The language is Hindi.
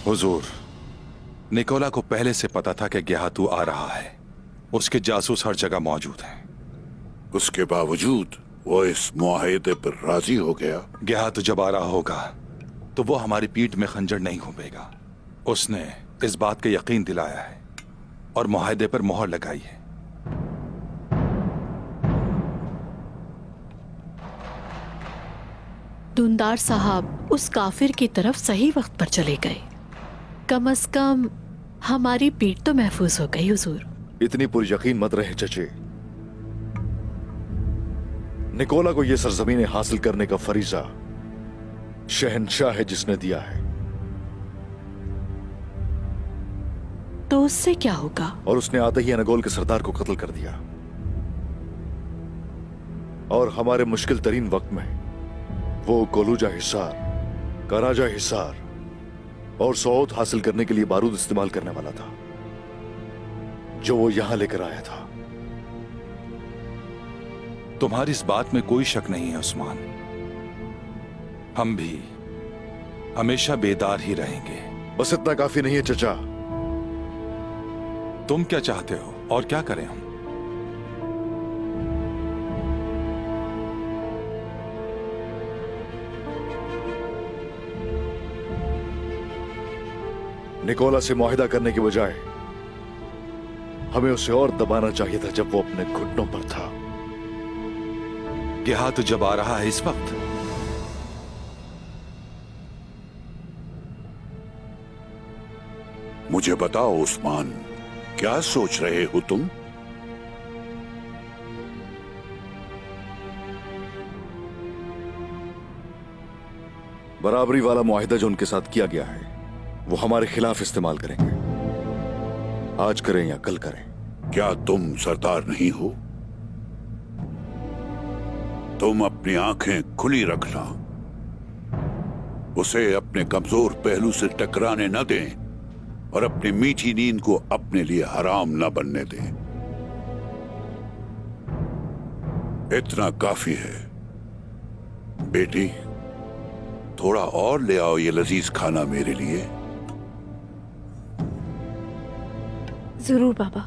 हुजूर, निकोला को पहले से पता था कि गेहातू आ रहा है। उसके जासूस हर जगह मौजूद हैं। उसके बावजूद वो इस मुआहदे पर राजी हो गया। गेहातू जब आ रहा होगा तो वो हमारी पीठ में खंजर नहीं घूमेगा। उसने इस बात का यकीन दिलाया है और मुआहदे पर मोहर लगाई है। दुंदार साहब उस काफिर की तरफ सही वक्त पर चले गए। कम से कम हमारी पीठ तो महफूज हो गई हुजूर। इतनी पूरी यकीन मत रहे चचे। निकोला को यह सरजमीनें हासिल करने का फरीजा शहंशाह है जिसने दिया है। तो उससे क्या होगा? और उसने आते ही अनगोल के सरदार को कत्ल कर दिया। और हमारे मुश्किल तरीन वक्त में वो कोलूजा हिसार, कराजा हिसार और सौद हासिल करने के लिए बारूद इस्तेमाल करने वाला था, जो वो यहां लेकर आया था। तुम्हारी इस बात में कोई शक नहीं है उस्मान। हम भी हमेशा बेदार ही रहेंगे। बस इतना काफी नहीं है चचा। तुम क्या चाहते हो और क्या करें हम? निकोला से मुआहिदा करने के बजाय हमें उसे और दबाना चाहिए था जब वो अपने घुटनों पर था। गेहातू जब आ रहा है इस वक्त, मुझे बताओ उस्मान, क्या सोच रहे हो तुम? बराबरी वाला मुआहिदा जो उनके साथ किया गया है वो हमारे खिलाफ इस्तेमाल करेंगे। आज करें या कल करें। क्या तुम सरदार नहीं हो? तुम अपनी आंखें खुली रखना, उसे अपने कमजोर पहलू से टकराने न दें और अपनी मीठी नींद को अपने लिए हराम न बनने दें। इतना काफी है। बेटी, थोड़ा और ले आओ ये लजीज खाना मेरे लिए। जरूर बाबा।